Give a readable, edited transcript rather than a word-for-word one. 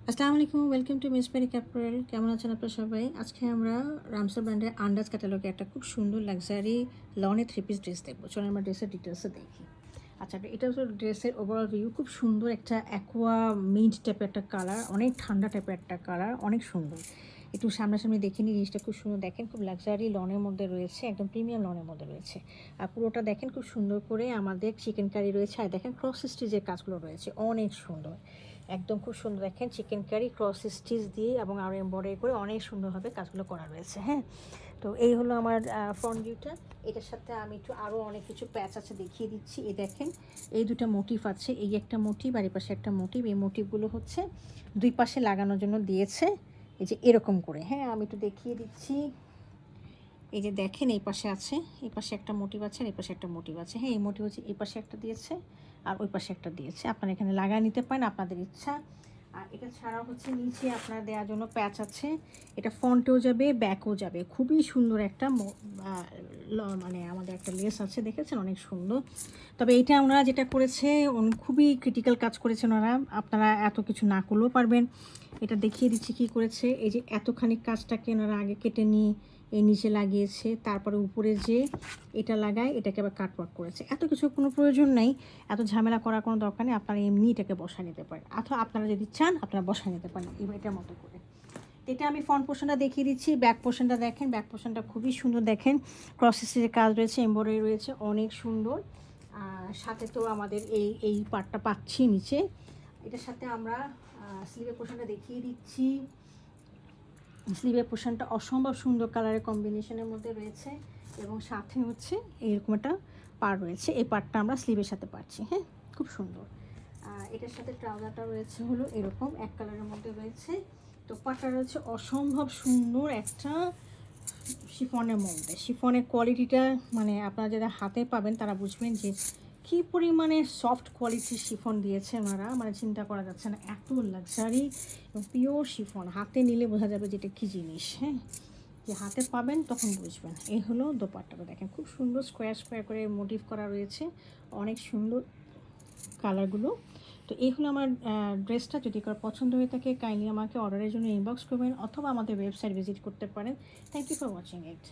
আসসালামু আলাইকুম, welcome to miss peri ক্যাপরেল। কেমন আছেন আপনারা সবাই? আজকে আমরা রামসা ব্র্যান্ডের আন্ডাজ ক্যাটালগে একটা খুব সুন্দর লাক্সারি লনে 3 পিস ড্রেস দেখবো। চলুন আমরা ড্রেসের ডিটেলসে দেখি। আচ্ছা, এটা হচ্ছে ড্রেসের ওভারঅল ভিউ। খুব সুন্দর একটা অ্যাকোয়া মিন্ট টাইপের একটা কালার, অনেক ঠান্ডা টাইপের একটা কালার, অনেক সুন্দর। একটু সামনাসামনি দেখে নিই, জিনিসটা খুব সুন্দর। দেখেন, খুব লাক্সারি লনের মধ্যে রয়েছে, একদম প্রিমিয়াম লনের মধ্যে রয়েছে। আর পুরোটা দেখেন খুব সুন্দর করে আমাদের চিকেন কারি রয়েছে। আর দেখেন ক্রস স্টিচের কাজগুলো রয়েছে, অনেক সুন্দর, একদম খুব সুন্দর। দেখেন চিকেন কারি ক্রস স্টিচ দিয়ে এবং আরও এমব্রয়ডারি করে অনেক সুন্দরভাবে কাজগুলো করা রয়েছে। হ্যাঁ, তো এই হলো আমার ফ্রন্ট ভিউটা। এটার সাথে আমি একটু আরও অনেক কিছু প্যাচ আছে দেখিয়ে দিচ্ছি। এই দেখেন, এই দুটো মোটিভ আছে, এই একটা মোটিভ আর এই পাশে একটা মোটিভ। এই মোটিভগুলো হচ্ছে দুই পাশে লাগানোর জন্য দিয়েছে, এই যে এরকম করে। হ্যাঁ, আমি একটু দেখিয়ে দিচ্ছি। এই যে দেখেন, এই পাশে আছে, এই পাশে একটা মোটিভ আছে আর এই পাশে একটা মোটিভ আছে। হ্যাঁ, এই মোটিভ হচ্ছে এই পাশে একটা দিয়েছে আর ওই পাশে একটা দিয়েছে। আপনারা এখানে লাগায় নিতে পারেন আপনাদের ইচ্ছা। আর এটা ছাড়াও হচ্ছে নিচে আপনার দেওয়ার জন্য প্যাচ আছে। এটা ফ্রন্টেও যাবে, ব্যাকও যাবে। খুবই সুন্দর একটা মানে আমাদের একটা লেস আছে, দেখেছেন, অনেক সুন্দর। তবে এইটা ওনারা যেটা করেছে, খুবই ক্রিটিক্যাল কাজ করেছেন ওনারা। আপনারা এত কিছু না করলেও পারবেন। এটা দেখিয়ে দিচ্ছি কী করেছে। এই যে এতখানি কাজটাকে ওনারা আগে কেটে নিয়ে এই নিচে লাগিয়েছে, তারপরে উপরে যে এটা লাগায় এটাকে আবার কাটওয়ার্ক করেছে। এত কিছু কোনো প্রয়োজন নেই, এত ঝামেলা করার কোনো দরকার নেই। আপনারা এমনি এটাকে বসায় নিতে পারেন, অথবা আপনারা যদি চান আপনারা বসায় নিতে পারেন এটার মতো করে। এটা আমি ফ্রন্ট পোর্শনটা দেখিয়ে দিচ্ছি। ব্যাক পোর্শনটা দেখেন, ব্যাক পোর্শনটা খুবই সুন্দর। দেখেন ক্রস স্টিচের কাজ রয়েছে, এমব্রয়ডারি রয়েছে, অনেক সুন্দর। আর সাথে তো আমাদের এই পার্টটা পাচ্ছি নিচে। এটার সাথে আমরা স্লিভের পোর্শনটা দেখিয়ে দিচ্ছি। স্লিভের পোর্শনটা অসম্ভব সুন্দর কালারের কম্বিনেশনের মধ্যে রয়েছে এবং সাথে হচ্ছে এরকম একটা পাড় রয়েছে। এই পাড়টা আমরা স্লিভের সাথে পাচ্ছি। হ্যাঁ, খুব সুন্দর। এটার সাথে ট্রাউজারটা রয়েছে হলো এরকম এক কালারের মধ্যে রয়েছে। তো পাড়টা রয়েছে অসম্ভব সুন্দর একটা শিফনের মধ্যে। শিফনের কোয়ালিটিটা মানে আপনারা যারা হাতে পাবেন তারা বুঝবেন যে কী পরিমাণে সফট কোয়ালিটির শিফন দিয়েছে ওনারা, মানে চিন্তা করা যাচ্ছে না। এত লাক্সারি এবং পিওর শিফন, হাতে নিলে বোঝা যাবে যেটা কী জিনিস। হ্যাঁ, যে হাতে পাবেন তখন বুঝবেন। এই হলো দোপাট্টাটা, দেখেন খুব সুন্দর স্কোয়ার স্কোয়ার করে মোটিভ করা রয়েছে, অনেক সুন্দর কালারগুলো। তো এই হলো আমার ড্রেসটা। যদি কারো পছন্দ হয়ে থাকে কাইন্ডলি আমাকে অর্ডারের জন্য ইনবক্স করবেন অথবা আমাদের ওয়েবসাইট ভিজিট করতে পারেন। Thank you for watching it.